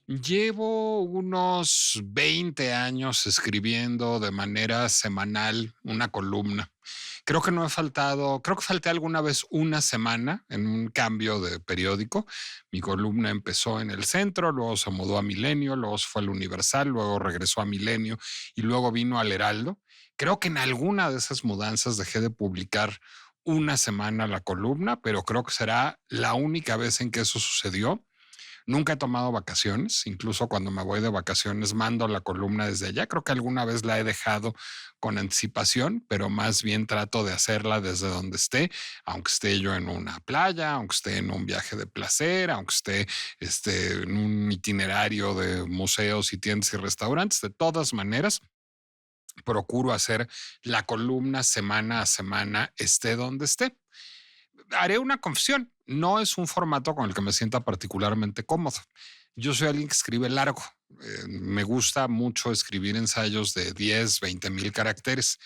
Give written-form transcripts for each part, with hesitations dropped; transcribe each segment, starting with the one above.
Llevo unos 20 años escribiendo de manera semanal una columna. Creo que falté alguna vez una semana en un cambio de periódico. Mi columna empezó en El Centro, luego se mudó a Milenio, luego se fue al Universal, luego regresó a Milenio y luego vino al Heraldo. Creo que en alguna de esas mudanzas dejé de publicar una semana la columna, pero creo que será la única vez en que eso sucedió. Nunca he tomado vacaciones, incluso cuando me voy de vacaciones mando la columna desde allá. Creo que alguna vez la he dejado con anticipación, pero más bien trato de hacerla desde donde esté, aunque esté yo en una playa, aunque esté en un viaje de placer, aunque esté en un itinerario de museos y tiendas y restaurantes. De todas maneras, procuro hacer la columna semana a semana, esté donde esté. Haré una confesión, no es un formato con el que me sienta particularmente cómodo. Yo soy alguien que escribe largo. Me gusta mucho escribir ensayos de 10, 20 mil caracteres.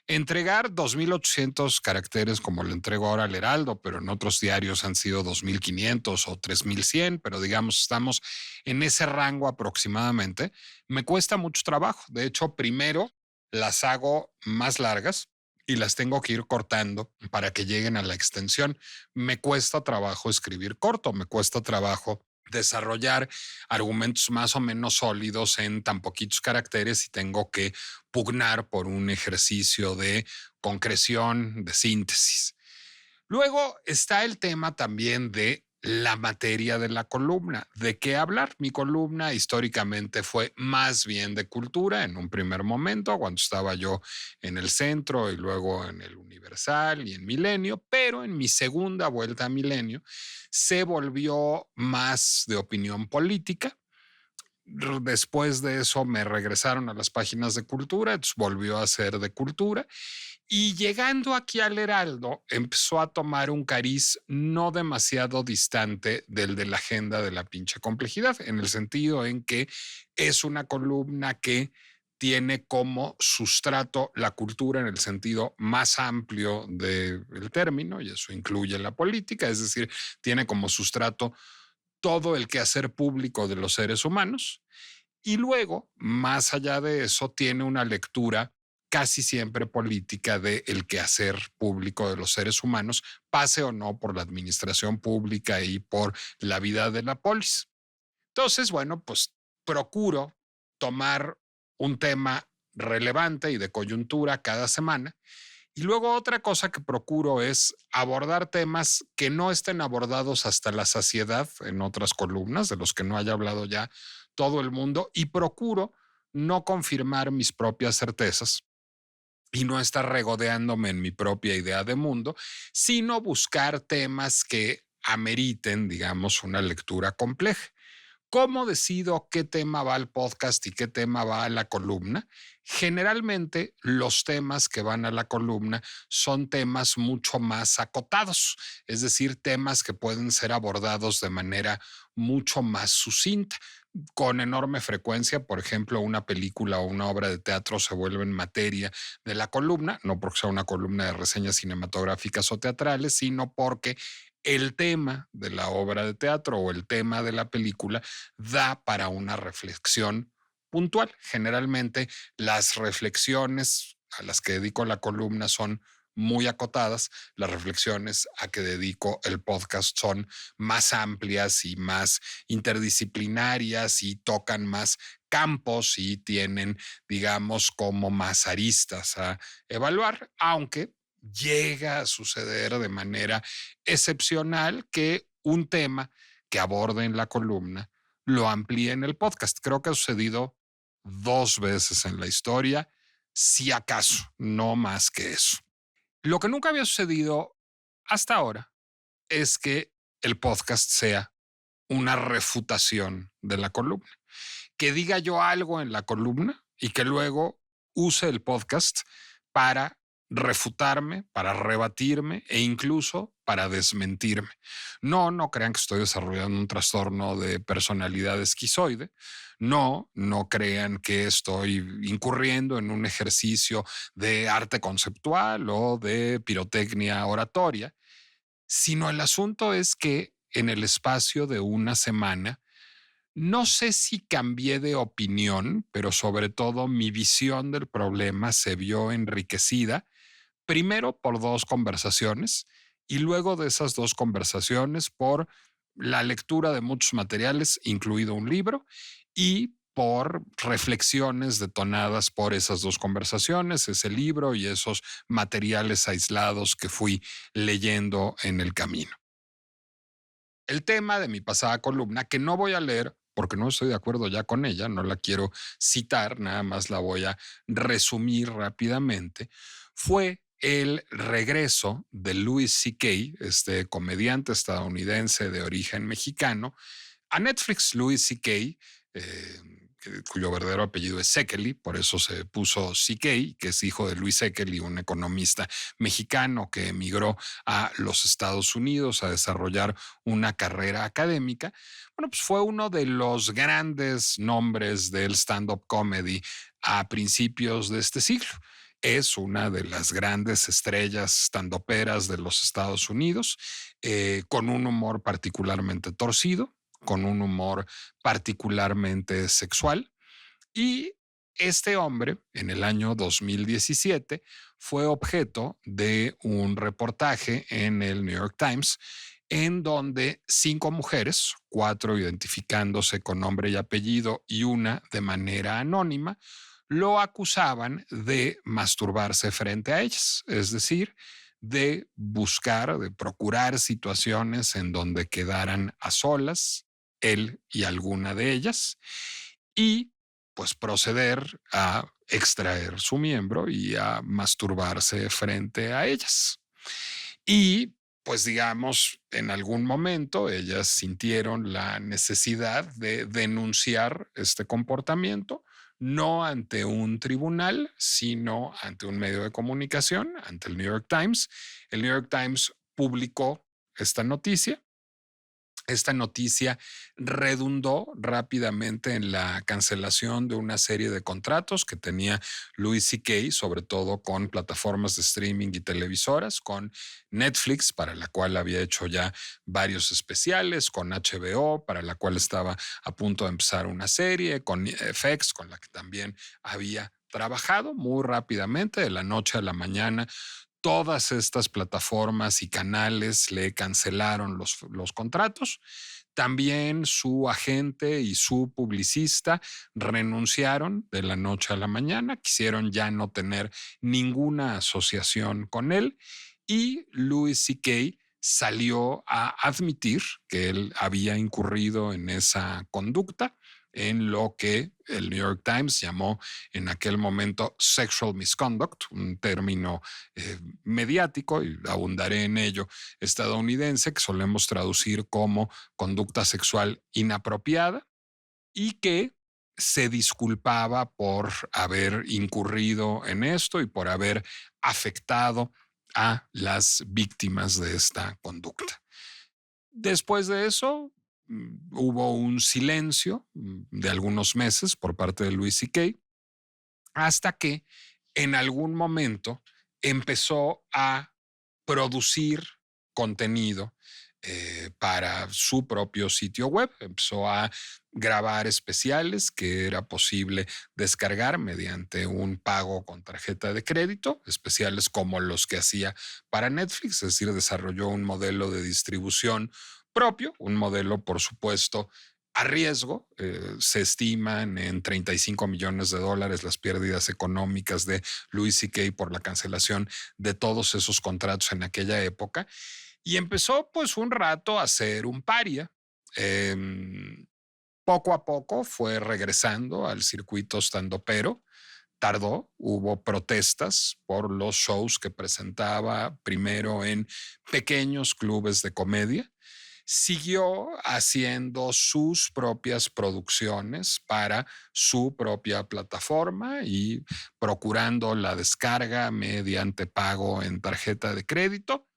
Entregar 2.800 caracteres como lo entrego ahora al Heraldo, pero en otros diarios han sido 2.500 o 3.100, pero digamos estamos en ese rango aproximadamente. Me cuesta mucho trabajo. De hecho, primero las hago más largas y las tengo que ir cortando para que lleguen a la extensión. Me cuesta trabajo escribir corto, me cuesta trabajo desarrollar argumentos más o menos sólidos en tan poquitos caracteres y tengo que pugnar por un ejercicio de concreción, de síntesis. Luego está el tema también de la materia de la columna. ¿De qué hablar? Mi columna históricamente fue más bien de cultura en un primer momento, cuando estaba yo en El Centro y luego en el Universal y en Milenio, pero en mi segunda vuelta a Milenio se volvió más de opinión política. Después de eso me regresaron a las páginas de cultura, entonces volvió a ser de cultura y llegando aquí al Heraldo, empezó a tomar un cariz no demasiado distante del de la agenda de la pinche complejidad, en el sentido en que es una columna que tiene como sustrato la cultura en el sentido más amplio del término, y eso incluye la política, es decir, tiene como sustrato todo el quehacer público de los seres humanos. Y luego, más allá de eso, tiene una lectura casi siempre política de el quehacer público de los seres humanos, pase o no por la administración pública y por la vida de la polis. Entonces, bueno, pues procuro tomar un tema relevante y de coyuntura cada semana. Y luego otra cosa que procuro es abordar temas que no estén abordados hasta la saciedad en otras columnas, de los que no haya hablado ya todo el mundo, y procuro no confirmar mis propias certezas y no estar regodeándome en mi propia idea de mundo, sino buscar temas que ameriten, digamos, una lectura compleja. ¿Cómo decido qué tema va al podcast y qué tema va a la columna? Generalmente los temas que van a la columna son temas mucho más acotados, es decir, temas que pueden ser abordados de manera mucho más sucinta. Con enorme frecuencia, por ejemplo, una película o una obra de teatro se vuelve en materia de la columna, no porque sea una columna de reseñas cinematográficas o teatrales, sino porque el tema de la obra de teatro o el tema de la película da para una reflexión puntual. Generalmente las reflexiones a las que dedico la columna son muy acotadas, las reflexiones a que dedico el podcast son más amplias y más interdisciplinarias y tocan más campos y tienen, digamos, como más aristas a evaluar, aunque llega a suceder de manera excepcional que un tema que aborde en la columna lo amplíe en el podcast. Creo que ha sucedido dos veces en la historia, si acaso, no más que eso. Lo que nunca había sucedido hasta ahora es que el podcast sea una refutación de la columna. Que diga yo algo en la columna y que luego use el podcast para refutarme, para rebatirme e incluso para desmentirme. No, no crean que estoy desarrollando un trastorno de personalidad esquizoide. No, no crean que estoy incurriendo en un ejercicio de arte conceptual o de pirotecnia oratoria, sino el asunto es que en el espacio de una semana No sé si cambié de opinión, pero sobre todo mi visión del problema se vio enriquecida, primero por 2 conversaciones y luego de esas 2 conversaciones por la lectura de muchos materiales, incluido un libro, y por reflexiones detonadas por esas 2 conversaciones, ese libro y esos materiales aislados que fui leyendo en el camino. El tema de mi pasada columna, que no voy a leer porque no estoy de acuerdo ya con ella, no la quiero citar, nada más la voy a resumir rápidamente, fue el regreso de Louis C.K., este comediante estadounidense de origen mexicano, a Netflix. Louis C.K., cuyo verdadero apellido es Sekeli, por eso se puso C.K., que es hijo de Luis Sekeli, un economista mexicano que emigró a los Estados Unidos a desarrollar una carrera académica. Bueno, pues fue uno de los grandes nombres del stand-up comedy a principios de este siglo. Es una de las grandes estrellas standuperas de los Estados Unidos, con un humor particularmente torcido, con un humor particularmente sexual. Y este hombre, en el año 2017, fue objeto de un reportaje en el New York Times, en donde 5 mujeres, 4 identificándose con nombre y apellido y una de manera anónima, lo acusaban de masturbarse frente a ellas, es decir, de buscar, de procurar situaciones en donde quedaran a solas él y alguna de ellas, y pues proceder a extraer su miembro y a masturbarse frente a ellas. Y pues digamos, en algún momento ellas sintieron la necesidad de denunciar este comportamiento, no ante un tribunal, sino ante un medio de comunicación, ante el New York Times. El New York Times publicó esta noticia. Esta noticia redundó rápidamente en la cancelación de una serie de contratos que tenía Louis C.K., sobre todo con plataformas de streaming y televisoras, con Netflix, para la cual había hecho ya varios especiales, con HBO, para la cual estaba a punto de empezar una serie, con FX, con la que también había trabajado muy rápidamente, de la noche a la mañana. Todas estas plataformas y canales le cancelaron los contratos. También su agente y su publicista renunciaron de la noche a la mañana, quisieron ya no tener ninguna asociación con él, y Louis C.K. salió a admitir que él había incurrido en esa conducta, en lo que el New York Times llamó en aquel momento sexual misconduct, un término mediático, y abundaré en ello, estadounidense, que solemos traducir como conducta sexual inapropiada, y que se disculpaba por haber incurrido en esto y por haber afectado a las víctimas de esta conducta. Después de eso, hubo un silencio de algunos meses por parte de Louis C.K., hasta que en algún momento empezó a producir contenido para su propio sitio web. Empezó a grabar especiales que era posible descargar mediante un pago con tarjeta de crédito, especiales como los que hacía para Netflix, es decir, desarrolló un modelo de distribución propio, un modelo, por supuesto, a riesgo. Se estiman en $35 millones las pérdidas económicas de Louis C.K. por la cancelación de todos esos contratos en aquella época, y empezó pues un rato a ser un paria. Eh, Poco a poco fue regresando al circuito standupero. Tardó, hubo protestas por los shows que presentaba primero en pequeños clubes de comedia. Siguió haciendo sus propias producciones para su propia plataforma y procurando la descarga mediante pago en tarjeta de crédito.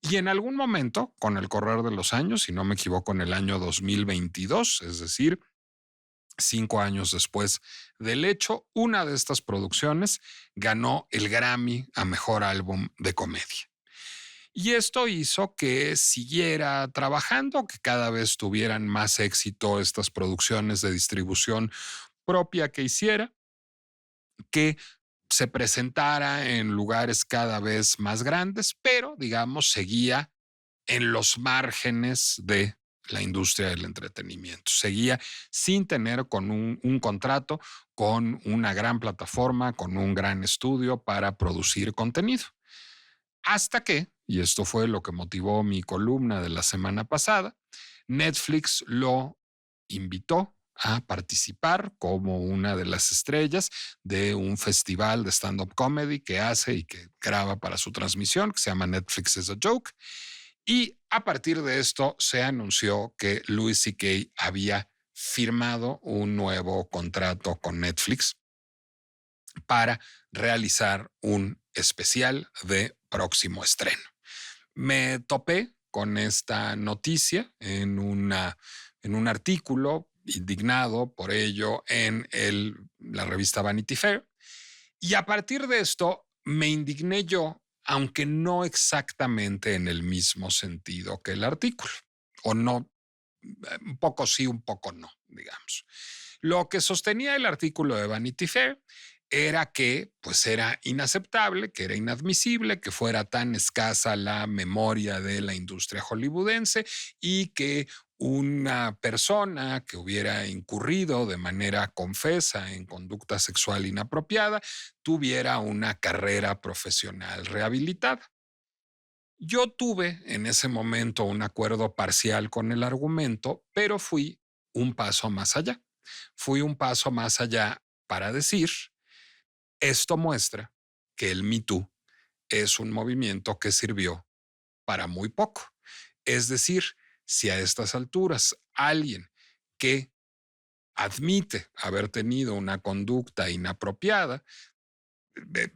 Y en algún momento, con el correr de los años, si no me equivoco, en el año 2022, es decir, 5 años después del hecho, una de estas producciones ganó el Grammy a Mejor Álbum de Comedia. Y esto hizo que siguiera trabajando, que cada vez tuvieran más éxito estas producciones de distribución propia que hiciera, que se presentara en lugares cada vez más grandes, pero digamos seguía en los márgenes de la industria del entretenimiento. Seguía sin tener con un contrato con una gran plataforma, con un gran estudio para producir contenido. Hasta que, y esto fue lo que motivó mi columna de la semana pasada, Netflix lo invitó a participar como una de las estrellas de un festival de stand-up comedy que hace y que graba para su transmisión, que se llama Netflix is a Joke. Y a partir de esto se anunció que Louis C.K. había firmado un nuevo contrato con Netflix para realizar un especial de próximo estreno. Me topé con esta noticia en un artículo indignado por ello en la revista Vanity Fair. Y a partir de esto me indigné yo, aunque no exactamente en el mismo sentido que el artículo, o no, un poco sí, un poco no, digamos. Lo que sostenía el artículo de Vanity Fair era que pues era inaceptable, que era inadmisible, que fuera tan escasa la memoria de la industria hollywoodense y que una persona que hubiera incurrido de manera confesa en conducta sexual inapropiada tuviera una carrera profesional rehabilitada. Yo tuve en ese momento un acuerdo parcial con el argumento, pero fui un paso más allá. Fui un paso más allá para decir, esto muestra que el Me Too es un movimiento que sirvió para muy poco. Es decir, si a estas alturas alguien que admite haber tenido una conducta inapropiada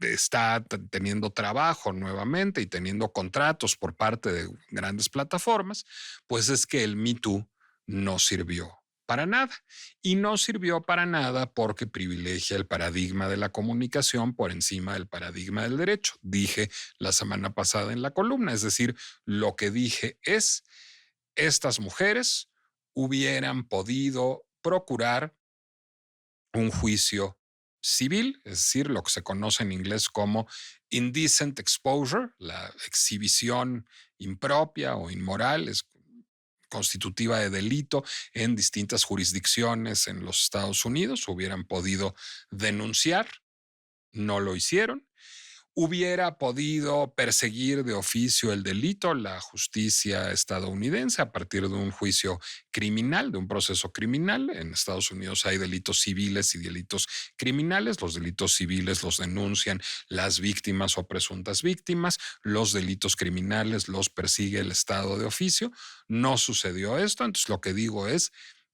está teniendo trabajo nuevamente y teniendo contratos por parte de grandes plataformas, pues es que el Me Too no sirvió para nada. Y no sirvió para nada porque privilegia el paradigma de la comunicación por encima del paradigma del derecho. Dije la semana pasada en la columna, es decir, lo que dije es, estas mujeres hubieran podido procurar un juicio civil, es decir, lo que se conoce en inglés como indecent exposure, la exhibición impropia o inmoral, es constitutiva de delito en distintas jurisdicciones en los Estados Unidos, hubieran podido denunciar, no lo hicieron. Hubiera podido perseguir de oficio el delito la justicia estadounidense a partir de un juicio criminal, de un proceso criminal. En Estados Unidos hay delitos civiles y delitos criminales. Los delitos civiles los denuncian las víctimas o presuntas víctimas. Los delitos criminales los persigue el Estado de oficio. No sucedió esto. Entonces lo que digo es,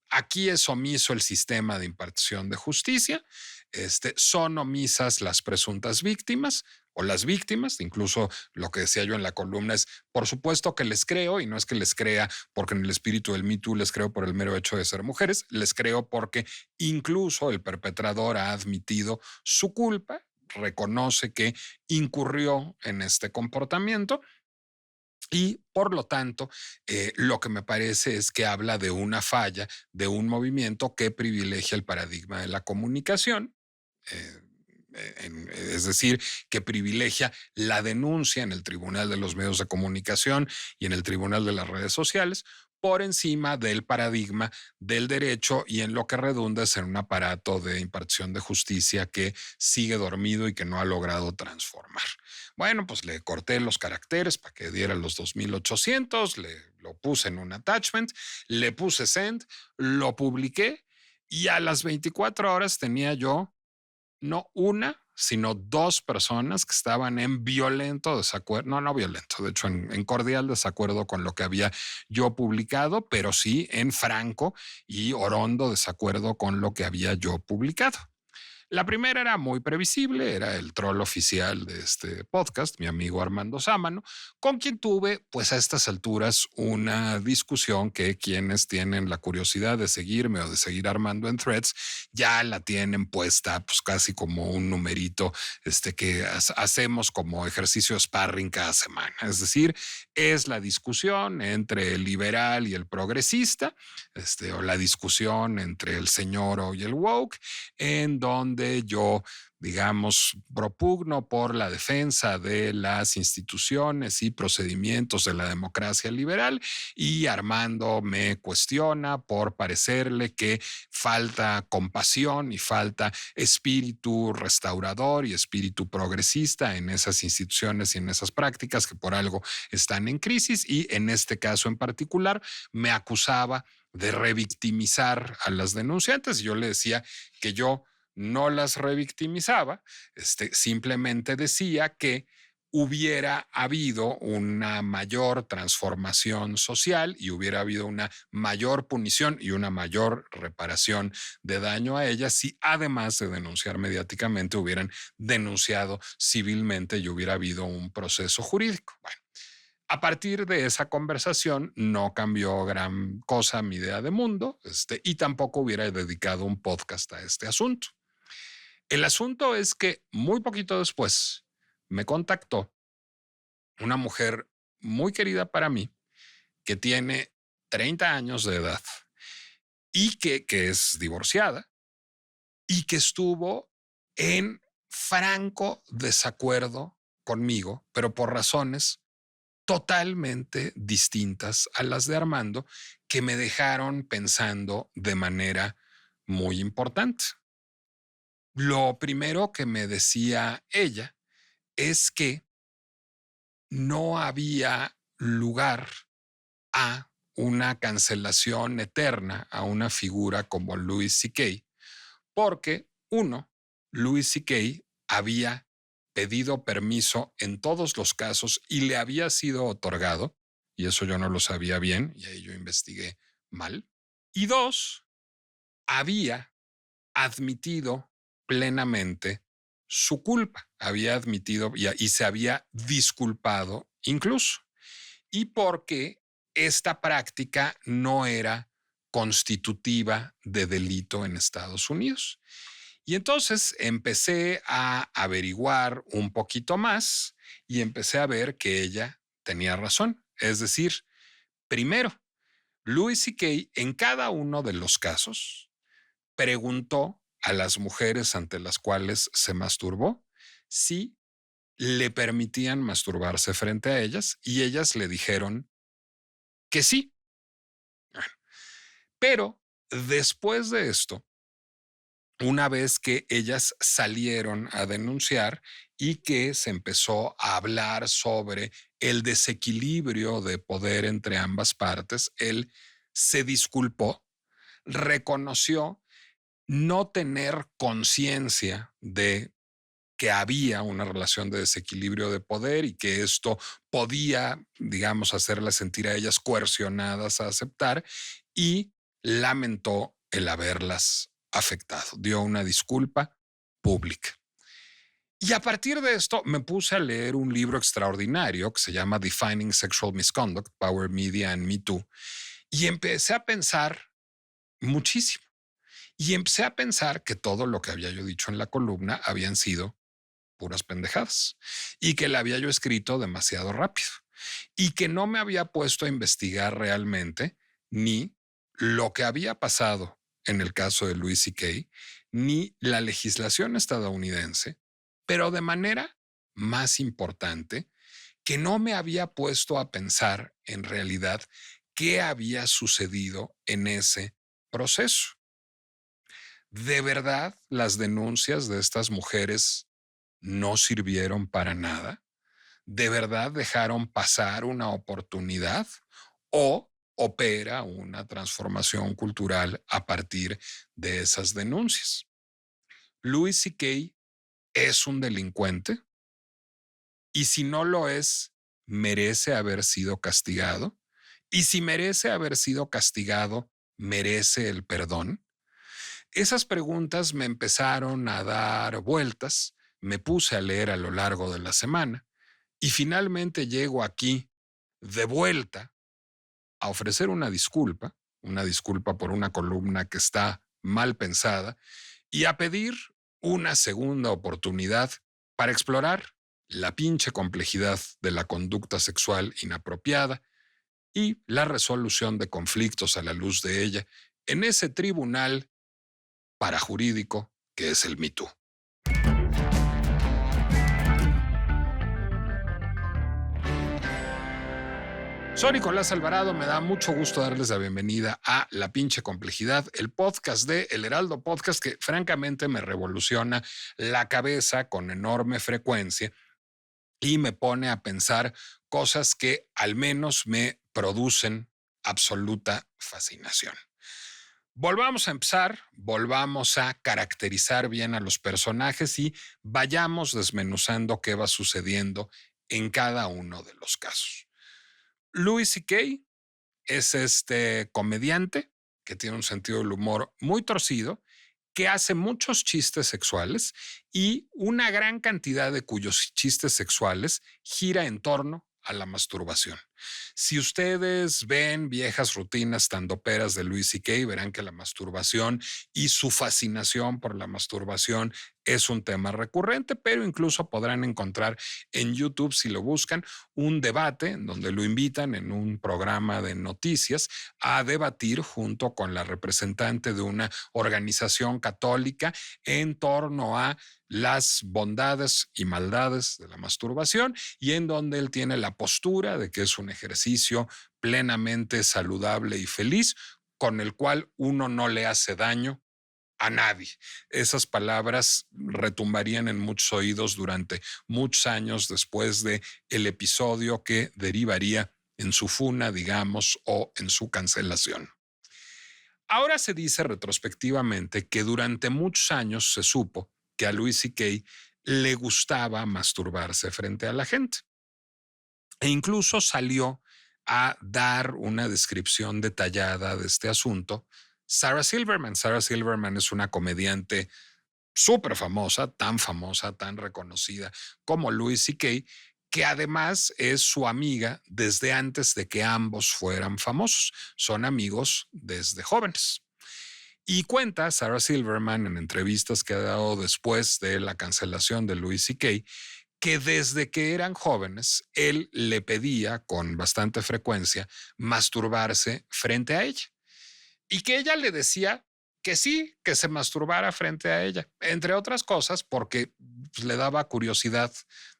aquí es omiso el sistema de impartición de justicia. Son omisas las presuntas víctimas o las víctimas, incluso lo que decía yo en la columna es, por supuesto que les creo, y no es que les crea porque en el espíritu del Me Too les creo por el mero hecho de ser mujeres, les creo porque incluso el perpetrador ha admitido su culpa, reconoce que incurrió en este comportamiento y por lo tanto, lo que me parece es que habla de una falla, de un movimiento que privilegia el paradigma de la comunicación. eh, es decir, que privilegia la denuncia en el Tribunal de los Medios de Comunicación y en el Tribunal de las Redes Sociales por encima del paradigma del derecho y en lo que redunda es en un aparato de impartición de justicia que sigue dormido y que no ha logrado transformar. Bueno, pues le corté los caracteres para que diera los 2800, lo puse en un attachment, le puse send, lo publiqué y a las 24 horas tenía yo no una, sino dos personas que estaban en violento desacuerdo, no violento, de hecho en cordial desacuerdo con lo que había yo publicado, pero sí en franco y orondo desacuerdo con lo que había yo publicado. La primera era muy previsible, era el troll oficial de este podcast, mi amigo Armando Sámano, con quien tuve, pues a estas alturas, una discusión que quienes tienen la curiosidad de seguirme o de seguir Armando en Threads ya la tienen puesta, pues casi como un numerito que hacemos como ejercicio sparring cada semana. Es decir, es la discusión entre el liberal y el progresista, o la discusión entre el señor y el woke, en donde yo, digamos, propugno por la defensa de las instituciones y procedimientos de la democracia liberal y Armando me cuestiona por parecerle que falta compasión y falta espíritu restaurador y espíritu progresista en esas instituciones y en esas prácticas que por algo están en crisis y en este caso en particular me acusaba de revictimizar a las denunciantes. Yo le decía que yo no las revictimizaba, simplemente decía que hubiera habido una mayor transformación social y hubiera habido una mayor punición y una mayor reparación de daño a ellas si además de denunciar mediáticamente hubieran denunciado civilmente y hubiera habido un proceso jurídico. Bueno, a partir de esa conversación no cambió gran cosa mi idea de mundo, y tampoco hubiera dedicado un podcast a este asunto. El asunto es que muy poquito después me contactó una mujer muy querida para mí que tiene 30 años de edad y que es divorciada y que estuvo en franco desacuerdo conmigo, pero por razones totalmente distintas a las de Armando que me dejaron pensando de manera muy importante. Lo primero que me decía ella es que no había lugar a una cancelación eterna a una figura como Louis C.K. porque uno, Louis C.K. había pedido permiso en todos los casos y le había sido otorgado, y eso yo no lo sabía bien, y ahí yo investigué mal. Y dos, había admitido plenamente su culpa, había admitido y se había disculpado incluso, y porque esta práctica no era constitutiva de delito en Estados Unidos. Y entonces empecé a averiguar un poquito más y empecé a ver que ella tenía razón. Es decir, primero, Louis C.K. en cada uno de los casos preguntó a las mujeres ante las cuales se masturbó si le permitían masturbarse frente a ellas y ellas le dijeron que sí. Pero después de esto, una vez que ellas salieron a denunciar y que se empezó a hablar sobre el desequilibrio de poder entre ambas partes, él se disculpó, reconoció no tener conciencia de que había una relación de desequilibrio de poder y que esto podía, digamos, hacerlas sentir a ellas coercionadas a aceptar y lamentó el haberlas afectado. Dio una disculpa pública. Y a partir de esto me puse a leer un libro extraordinario que se llama Defining Sexual Misconduct, Power Media and Me Too, y empecé a pensar muchísimo. Y empecé a pensar que todo lo que había yo dicho en la columna habían sido puras pendejadas y que la había yo escrito demasiado rápido y que no me había puesto a investigar realmente ni lo que había pasado en el caso de Louis C.K., ni la legislación estadounidense, pero de manera más importante, que no me había puesto a pensar en realidad qué había sucedido en ese proceso. ¿De verdad las denuncias de estas mujeres no sirvieron para nada? ¿De verdad dejaron pasar una oportunidad? ¿O opera una transformación cultural a partir de esas denuncias? Louis C.K. es un delincuente y si no lo es, merece haber sido castigado. Y si merece haber sido castigado, merece el perdón. Esas preguntas me empezaron a dar vueltas, me puse a leer a lo largo de la semana y finalmente llego aquí de vuelta a ofrecer una disculpa por una columna que está mal pensada y a pedir una segunda oportunidad para explorar la pinche complejidad de la conducta sexual inapropiada y la resolución de conflictos a la luz de ella en ese tribunal parajurídico que es el Me Too. Soy Nicolás Alvarado, me da mucho gusto darles la bienvenida a La Pinche Complejidad, el podcast de El Heraldo Podcast que francamente me revoluciona la cabeza con enorme frecuencia y me pone a pensar cosas que al menos me producen absoluta fascinación. Volvamos a empezar, volvamos a caracterizar bien a los personajes y vayamos desmenuzando qué va sucediendo en cada uno de los casos. Louis C.K. es este comediante que tiene un sentido del humor muy torcido, que hace muchos chistes sexuales y una gran cantidad de cuyos chistes sexuales gira en torno a la masturbación. Si ustedes ven viejas rutinas tandoperas de Louis C.K., verán que la masturbación y su fascinación por la masturbación es un tema recurrente, pero incluso podrán encontrar en YouTube, si lo buscan, un debate en donde lo invitan en un programa de noticias a debatir junto con la representante de una organización católica en torno a las bondades y maldades de la masturbación y en donde él tiene la postura de que es un ejercicio plenamente saludable y feliz con el cual uno no le hace daño a nadie. Esas palabras retumbarían en muchos oídos durante muchos años después de el episodio que derivaría en su funa, digamos, o en su cancelación. Ahora se dice retrospectivamente que durante muchos años se supo que a Louis C.K. le gustaba masturbarse frente a la gente e incluso salió a dar una descripción detallada de este asunto. Sarah Silverman. Sarah Silverman es una comediante súper famosa, tan reconocida como Louis C.K., que además es su amiga desde antes de que ambos fueran famosos. Son amigos desde jóvenes. Y cuenta Sarah Silverman en entrevistas que ha dado después de la cancelación de Louis C.K., que desde que eran jóvenes, él le pedía con bastante frecuencia masturbarse frente a ella y que ella le decía que sí, que se masturbara frente a ella, entre otras cosas porque pues, le daba curiosidad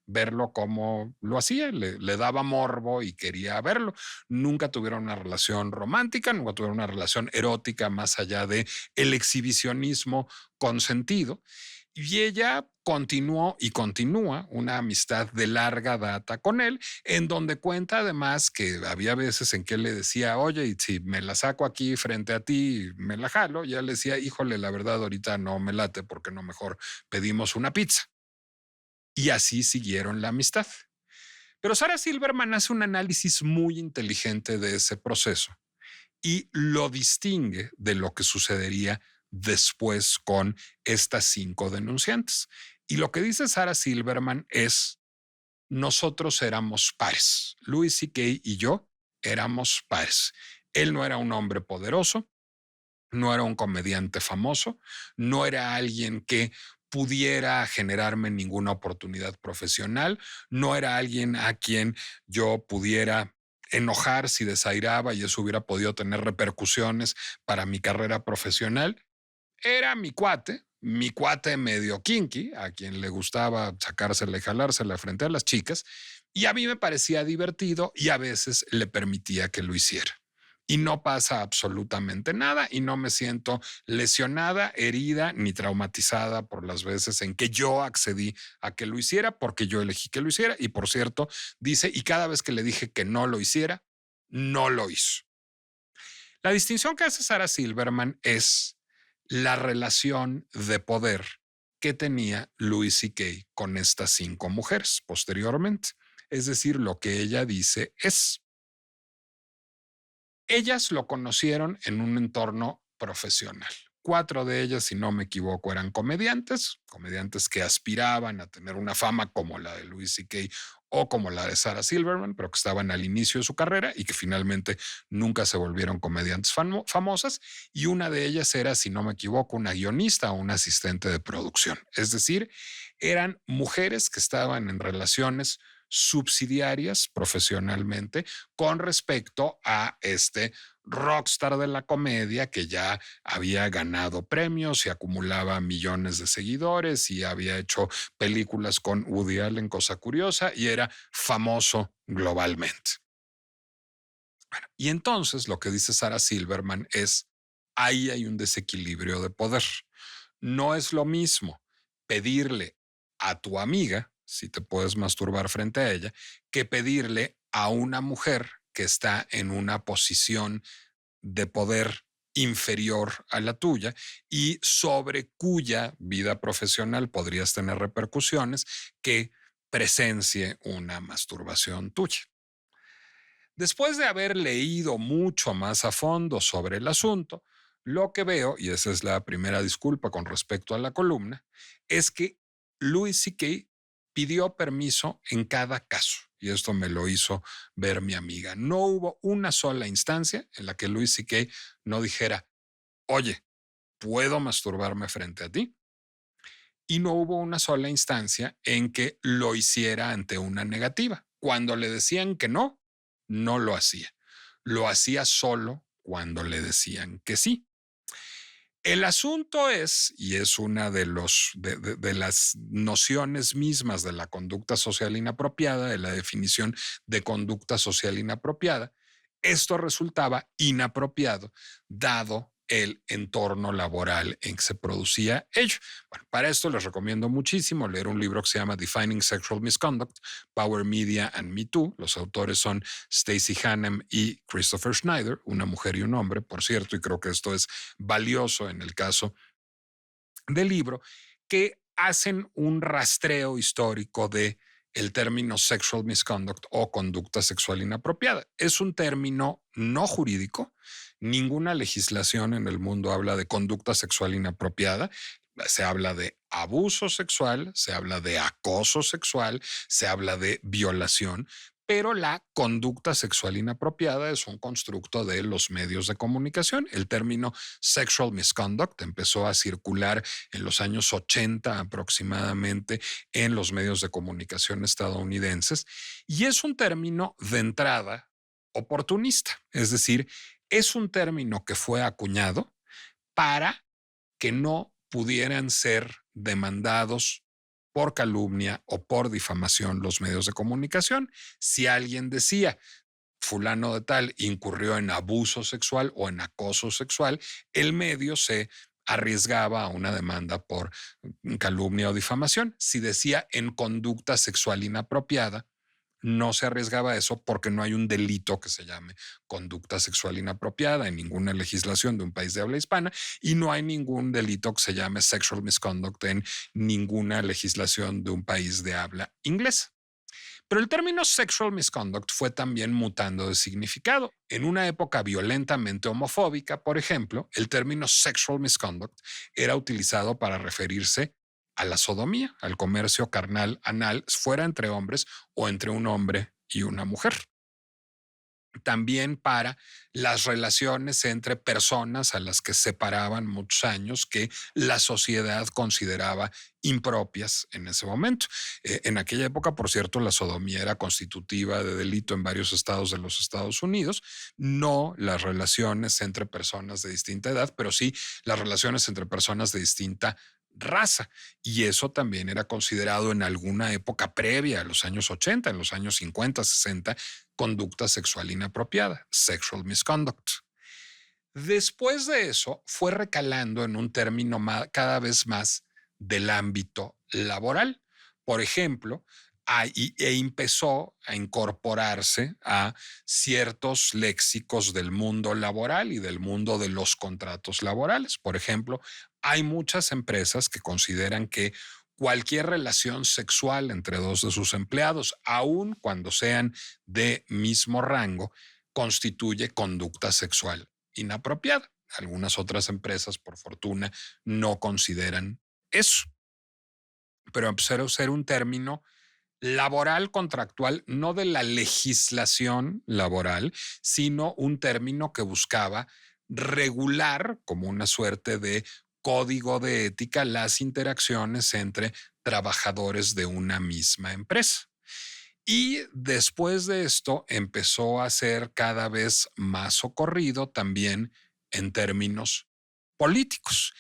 verlo como lo hacía, le daba morbo y quería verlo. Nunca tuvieron una relación romántica, nunca tuvieron una relación erótica más allá de el exhibicionismo consentido. Y ella continuó y continúa una amistad de larga data con él, en donde cuenta además que había veces en que él le decía, oye, y si me la saco aquí frente a ti, me la jalo, y él le decía, híjole, la verdad ahorita no me late, porque no mejor pedimos una pizza. Y así siguieron la amistad. Pero Sarah Silverman hace un análisis muy inteligente de ese proceso y lo distingue de lo que sucedería después con estas 5 denunciantes. Y lo que dice Sarah Silverman es, nosotros éramos pares. Louis C.K. y yo éramos pares. Él no era un hombre poderoso, no era un comediante famoso, no era alguien que pudiera generarme ninguna oportunidad profesional, no era alguien a quien yo pudiera enojar si desairaba y eso hubiera podido tener repercusiones para mi carrera profesional. Era mi cuate medio kinky, a quien le gustaba sacársela y jalársela frente a las chicas, y a mí me parecía divertido y a veces le permitía que lo hiciera. Y no pasa absolutamente nada y no me siento lesionada, herida ni traumatizada por las veces en que yo accedí a que lo hiciera porque yo elegí que lo hiciera. Y por cierto, dice, y cada vez que le dije que no lo hiciera, no lo hizo. La distinción que hace Sarah Silverman es la relación de poder que tenía Louis C.K. con estas 5 mujeres posteriormente. Es decir, lo que ella dice es, ellas lo conocieron en un entorno profesional. 4 de ellas, si no me equivoco, eran comediantes que aspiraban a tener una fama como la de Louis C.K. o como la de Sarah Silverman, pero que estaban al inicio de su carrera y que finalmente nunca se volvieron comediantes famosas. Y una de ellas era, si no me equivoco, una guionista o una asistente de producción. Es decir, eran mujeres que estaban en relaciones subsidiarias profesionalmente con respecto a este rockstar de la comedia que ya había ganado premios y acumulaba millones de seguidores y había hecho películas con Woody Allen, cosa curiosa, y era famoso globalmente. Y entonces lo que dice Sarah Silverman es, ahí hay un desequilibrio de poder. No es lo mismo pedirle a tu amiga, si te puedes masturbar frente a ella, que pedirle a una mujer que está en una posición de poder inferior a la tuya y sobre cuya vida profesional podrías tener repercusiones que presencie una masturbación tuya. Después de haber leído mucho más a fondo sobre el asunto, lo que veo, y esa es la primera disculpa con respecto a la columna, es que Louis C.K. pidió permiso en cada caso. Y esto me lo hizo ver mi amiga. No hubo una sola instancia en la que Louis C.K. no dijera, oye, ¿puedo masturbarme frente a ti? Y no hubo una sola instancia en que lo hiciera ante una negativa. Cuando le decían que no, no lo hacía. Lo hacía solo cuando le decían que sí. El asunto es, y es una de las nociones mismas de la conducta social inapropiada, de la definición de conducta social inapropiada, esto resultaba inapropiado dado el entorno laboral en que se producía ello. Bueno, para esto les recomiendo muchísimo leer un libro que se llama Defining Sexual Misconduct, Power Media and Me Too. Los autores son Stacy Hannam y Christopher Schneider, una mujer y un hombre, por cierto, y creo que esto es valioso en el caso del libro, que hacen un rastreo histórico de el término sexual misconduct o conducta sexual inapropiada. Es un término no jurídico. Ninguna legislación en el mundo habla de conducta sexual inapropiada. Se habla de abuso sexual, se habla de acoso sexual, se habla de violación, pero la conducta sexual inapropiada es un constructo de los medios de comunicación. El término sexual misconduct empezó a circular en los años 80 aproximadamente en los medios de comunicación estadounidenses y es un término de entrada oportunista, es decir, es un término que fue acuñado para que no pudieran ser demandados por calumnia o por difamación los medios de comunicación. Si alguien decía, fulano de tal incurrió en abuso sexual o en acoso sexual, el medio se arriesgaba a una demanda por calumnia o difamación. Si decía en conducta sexual inapropiada, no se arriesgaba a eso porque no hay un delito que se llame conducta sexual inapropiada en ninguna legislación de un país de habla hispana y no hay ningún delito que se llame sexual misconduct en ninguna legislación de un país de habla inglesa. Pero el término sexual misconduct fue también mutando de significado. En una época violentamente homofóbica, por ejemplo, el término sexual misconduct era utilizado para referirse a la sodomía, al comercio carnal anal, fuera entre hombres o entre un hombre y una mujer. También para las relaciones entre personas a las que separaban muchos años que la sociedad consideraba impropias en ese momento. En aquella época, por cierto, la sodomía era constitutiva de delito en varios estados de los Estados Unidos, no las relaciones entre personas de distinta edad, pero sí las relaciones entre personas de distinta raza. Y eso también era considerado en alguna época previa a los años 80, en los años 50, 60, conducta sexual inapropiada, sexual misconduct. Después de eso, fue recalando en un término cada vez más del ámbito laboral. Por ejemplo, empezó a incorporarse a ciertos léxicos del mundo laboral y del mundo de los contratos laborales. Por ejemplo, hay muchas empresas que consideran que cualquier relación sexual entre dos de sus empleados, aun cuando sean de mismo rango, constituye conducta sexual inapropiada. Algunas otras empresas, por fortuna, no consideran eso, pero empezó a ser un término laboral contractual, no de la legislación laboral, sino un término que buscaba regular como una suerte de código de ética las interacciones entre trabajadores de una misma empresa. Y después de esto empezó a ser cada vez más socorrido también en términos políticos.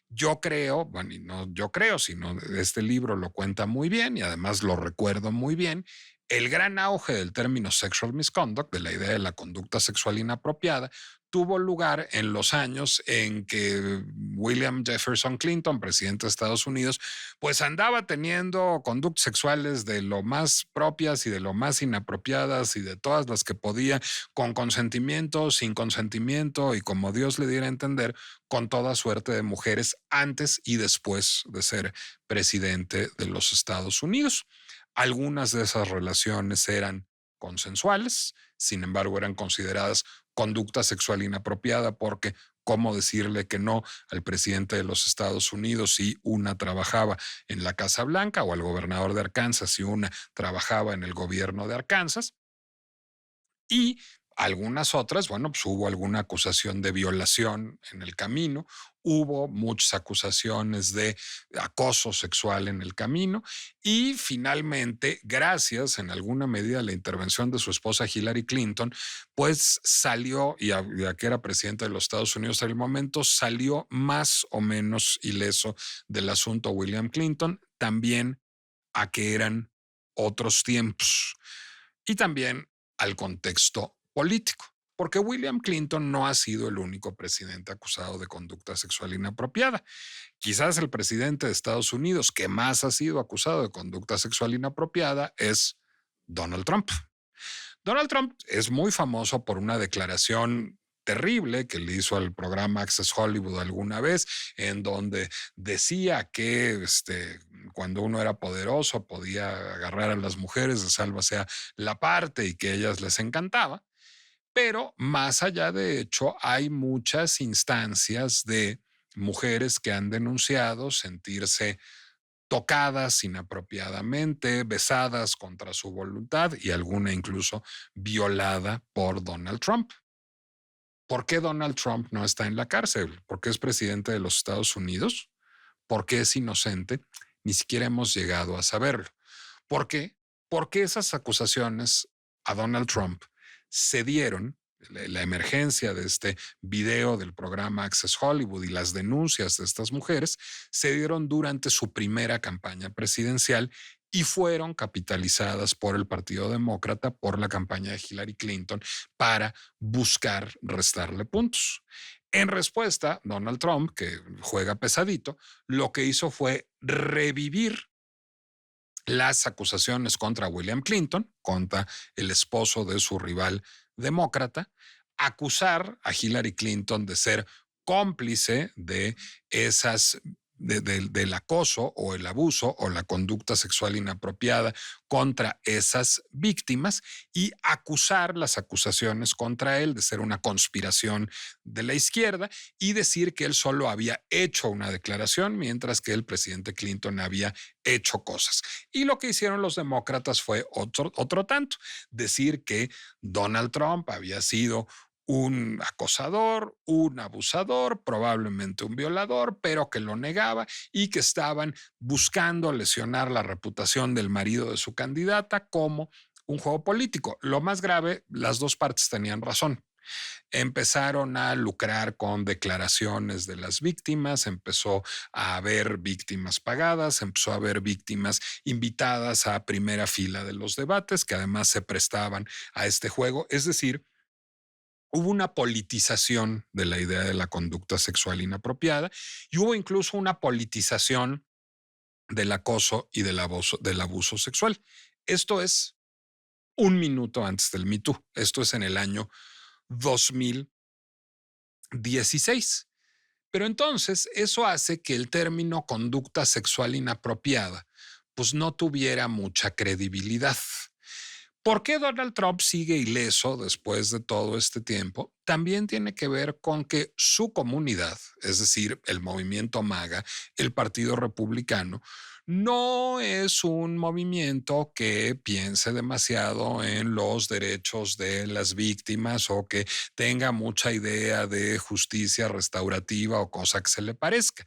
Yo creo, bueno, y no yo creo, sino este libro lo cuenta muy bien y además lo recuerdo muy bien, el gran auge del término sexual misconduct, de la idea de la conducta sexual inapropiada, tuvo lugar en los años en que William Jefferson Clinton, presidente de Estados Unidos, pues andaba teniendo conductas sexuales de lo más propias y de lo más inapropiadas y de todas las que podía, con consentimiento, sin consentimiento y como Dios le diera a entender, con toda suerte de mujeres antes y después de ser presidente de los Estados Unidos. Algunas de esas relaciones eran consensuales, sin embargo eran consideradas conducta sexual inapropiada porque cómo decirle que no al presidente de los Estados Unidos si una trabajaba en la Casa Blanca o al gobernador de Arkansas si una trabajaba en el gobierno de Arkansas. Y algunas otras, bueno, pues hubo alguna acusación de violación en el camino, hubo muchas acusaciones de acoso sexual en el camino y finalmente, gracias en alguna medida a la intervención de su esposa Hillary Clinton, pues salió, ya que era presidente de los Estados Unidos en el momento, salió más o menos ileso del asunto William Clinton, también a que eran otros tiempos y también al contexto político, porque William Clinton no ha sido el único presidente acusado de conducta sexual inapropiada. Quizás el presidente de Estados Unidos que más ha sido acusado de conducta sexual inapropiada es Donald Trump. Donald Trump es muy famoso por una declaración terrible que le hizo al programa Access Hollywood alguna vez, en donde decía que cuando uno era poderoso podía agarrar a las mujeres de sálvase a la parte y que a ellas les encantaba. Pero más allá de hecho, hay muchas instancias de mujeres que han denunciado sentirse tocadas inapropiadamente, besadas contra su voluntad y alguna incluso violada por Donald Trump. ¿Por qué Donald Trump no está en la cárcel? ¿Por qué es presidente de los Estados Unidos? ¿Por qué es inocente? Ni siquiera hemos llegado a saberlo. ¿Por qué? Porque esas acusaciones a Donald Trump se dieron, la emergencia de este video del programa Access Hollywood y las denuncias de estas mujeres se dieron durante su primera campaña presidencial y fueron capitalizadas por el Partido Demócrata, por la campaña de Hillary Clinton, para buscar restarle puntos. En respuesta, Donald Trump, que juega pesadito, lo que hizo fue revivir las acusaciones contra William Clinton, contra el esposo de su rival demócrata, acusar a Hillary Clinton de ser cómplice de esas del acoso o el abuso o la conducta sexual inapropiada contra esas víctimas y acusar las acusaciones contra él de ser una conspiración de la izquierda y decir que él solo había hecho una declaración mientras que el presidente Clinton había hecho cosas. Y lo que hicieron los demócratas fue otro tanto, decir que Donald Trump había sido un acosador, un abusador, probablemente un violador, pero que lo negaba y que estaban buscando lesionar la reputación del marido de su candidata como un juego político. Lo más grave, las dos partes tenían razón. Empezaron a lucrar con declaraciones de las víctimas, empezó a haber víctimas pagadas, empezó a haber víctimas invitadas a primera fila de los debates, que además se prestaban a este juego. Es decir, hubo una politización de la idea de la conducta sexual inapropiada y hubo incluso una politización del acoso y del abuso sexual. Esto es un minuto antes del Me Too. Esto es en el año 2016. Pero entonces eso hace que el término conducta sexual inapropiada pues no tuviera mucha credibilidad. ¿Por qué Donald Trump sigue ileso después de todo este tiempo? También tiene que ver con que su comunidad, es decir, el movimiento MAGA, el Partido Republicano, no es un movimiento que piense demasiado en los derechos de las víctimas o que tenga mucha idea de justicia restaurativa o cosa que se le parezca.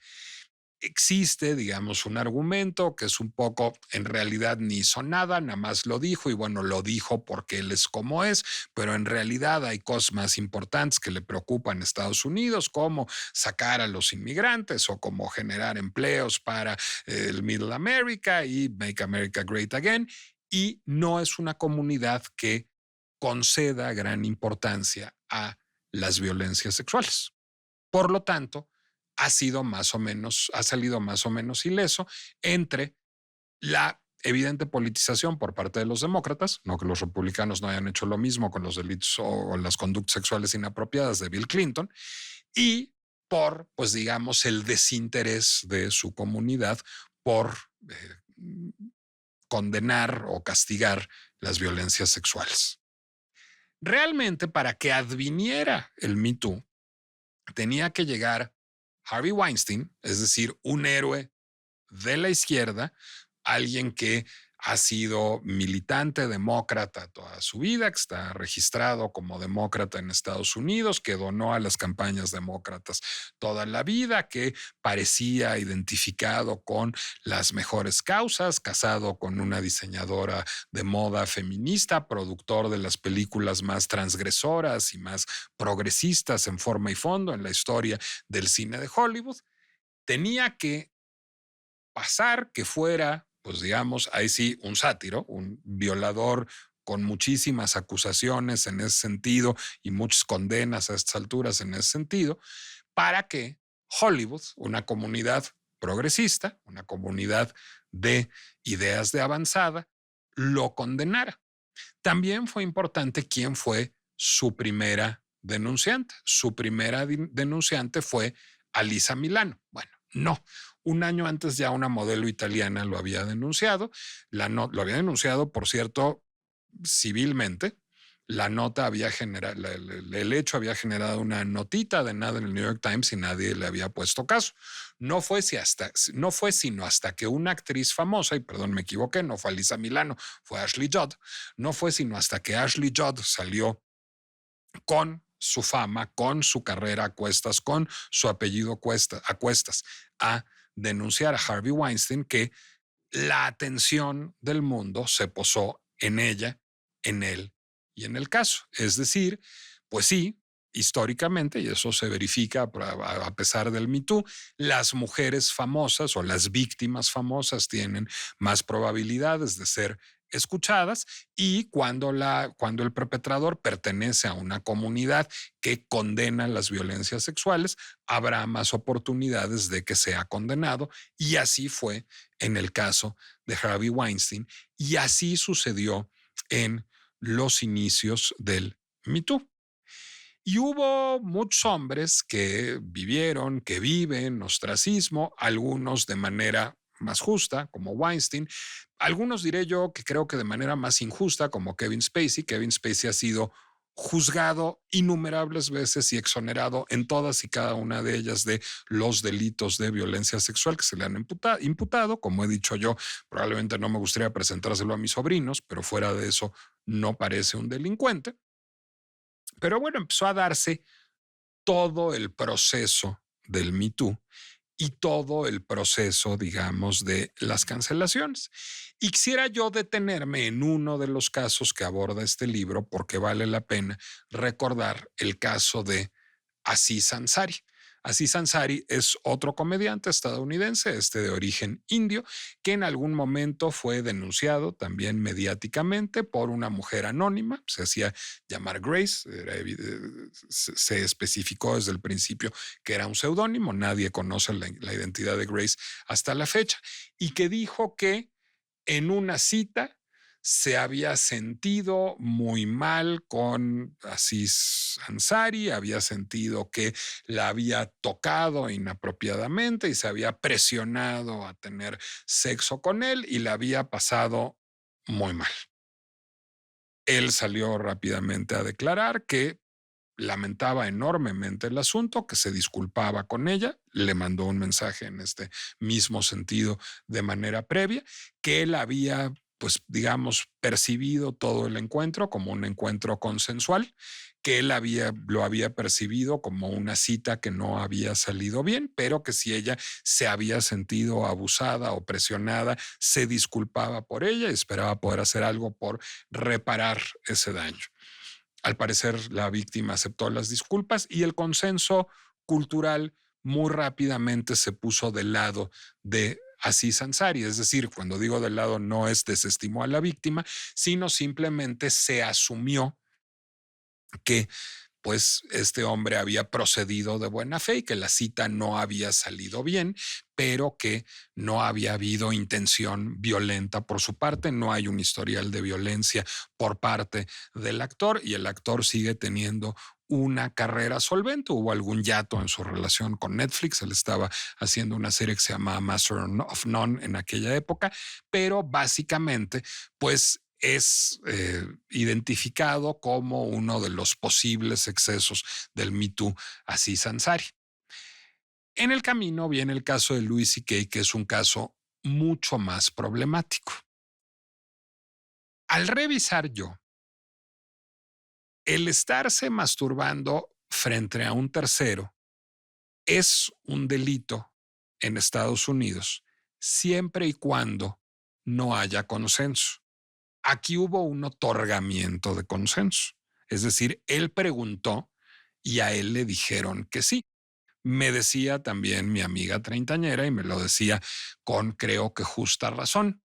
Existe, digamos, un argumento que es un poco, en realidad ni hizo nada, nada más lo dijo y bueno, lo dijo porque él es como es, pero en realidad hay cosas más importantes que le preocupan a Estados Unidos, como sacar a los inmigrantes o como generar empleos para el Middle America y Make America Great Again. Y no es una comunidad que conceda gran importancia a las violencias sexuales. Por lo tanto, ha salido más o menos ileso entre la evidente politización por parte de los demócratas, no que los republicanos no hayan hecho lo mismo con los delitos o las conductas sexuales inapropiadas de Bill Clinton, y por, pues digamos, el desinterés de su comunidad por condenar o castigar las violencias sexuales. Realmente, para que adviniera el Me Too, tenía que llegar Harvey Weinstein, es decir, un héroe de la izquierda, alguien que ha sido militante demócrata toda su vida, que está registrado como demócrata en Estados Unidos, que donó a las campañas demócratas toda la vida, que parecía identificado con las mejores causas, casado con una diseñadora de moda feminista, productor de las películas más transgresoras y más progresistas en forma y fondo en la historia del cine de Hollywood. Tenía que pasar que fuera, pues digamos, ahí sí, un sátiro, un violador con muchísimas acusaciones en ese sentido y muchas condenas a estas alturas en ese sentido, para que Hollywood, una comunidad progresista, una comunidad de ideas de avanzada, lo condenara. También fue importante quién fue su primera denunciante. Su primera denunciante fue Alisa Milano. Bueno, no. Un año antes ya una modelo italiana lo había denunciado. Lo había denunciado, por cierto, civilmente. La nota había generado, el hecho había generado una notita de nada en el New York Times y nadie le había puesto caso. No fue sino hasta que una actriz famosa, y perdón, me equivoqué, no fue Alisa Milano, fue Ashley Judd, no fue sino hasta que Ashley Judd salió con su fama, con su carrera a cuestas, con su apellido a cuestas, a denunciar a Harvey Weinstein, que la atención del mundo se posó en ella, en él y en el caso. Es decir, pues sí, históricamente, y eso se verifica a pesar del Me Too, las mujeres famosas o las víctimas famosas tienen más probabilidades de ser escuchadas y cuando el perpetrador pertenece a una comunidad que condena las violencias sexuales, habrá más oportunidades de que sea condenado y así fue en el caso de Harvey Weinstein y así sucedió en los inicios del Me Too. Y hubo muchos hombres que vivieron, que viven ostracismo, algunos de manera más justa, como Weinstein, algunos diré yo que creo que de manera más injusta, como Kevin Spacey. Kevin Spacey ha sido juzgado innumerables veces y exonerado en todas y cada una de ellas de los delitos de violencia sexual que se le han imputado. Como he dicho yo, probablemente no me gustaría presentárselo a mis sobrinos, pero fuera de eso no parece un delincuente. Pero bueno, empezó a darse todo el proceso del Me Too y todo el proceso, digamos, de las cancelaciones. Y quisiera yo detenerme en uno de los casos que aborda este libro porque vale la pena recordar el caso de Aziz Ansari. Aziz Ansari es otro comediante estadounidense, de origen indio, que en algún momento fue denunciado también mediáticamente por una mujer anónima, se hacía llamar Grace, se especificó desde el principio que era un seudónimo, nadie conoce la identidad de Grace hasta la fecha, y que dijo que en una cita se había sentido muy mal con Aziz Ansari, había sentido que la había tocado inapropiadamente y se había presionado a tener sexo con él y la había pasado muy mal. Él salió rápidamente a declarar que lamentaba enormemente el asunto, que se disculpaba con ella, le mandó un mensaje en este mismo sentido de manera previa, que él había, pues digamos, percibido todo el encuentro como un encuentro consensual, que él lo había percibido como una cita que no había salido bien, pero que si ella se había sentido abusada o presionada, se disculpaba por ella y esperaba poder hacer algo por reparar ese daño. Al parecer, la víctima aceptó las disculpas y el consenso cultural muy rápidamente se puso del lado de Aziz Ansari. Es decir, cuando digo del lado no es desestimó a la víctima, sino simplemente se asumió que pues este hombre había procedido de buena fe y que la cita no había salido bien, pero que no había habido intención violenta por su parte, no hay un historial de violencia por parte del actor y el actor sigue teniendo una carrera solvente. Hubo algún hiato en su relación con Netflix, él estaba haciendo una serie que se llamaba Master of None en aquella época, pero básicamente pues es identificado como uno de los posibles excesos del Me Too Aziz Ansari. En el camino viene el caso de Louis C.K., que es un caso mucho más problemático. Al revisar yo, el estarse masturbando frente a un tercero es un delito en Estados Unidos siempre y cuando no haya consenso. Aquí hubo un otorgamiento de consenso. Es decir, él preguntó y a él le dijeron que sí. Me decía también mi amiga treintañera y me lo decía con creo que justa razón.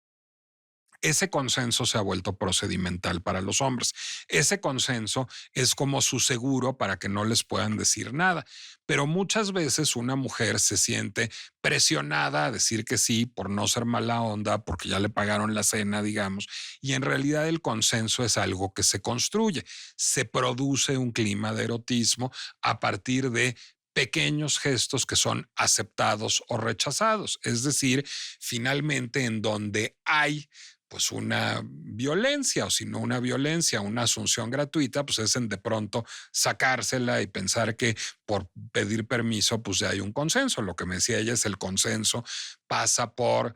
Ese consenso se ha vuelto procedimental para los hombres. Ese consenso es como su seguro para que no les puedan decir nada. Pero muchas veces una mujer se siente presionada a decir que sí por no ser mala onda, porque ya le pagaron la cena, digamos, y en realidad el consenso es algo que se construye. Se produce un clima de erotismo a partir de pequeños gestos que son aceptados o rechazados. Es decir, finalmente en donde hay pues una violencia o si no una violencia, una asunción gratuita, pues es en de pronto sacársela y pensar que por pedir permiso pues ya hay un consenso. Lo que me decía ella es el consenso pasa por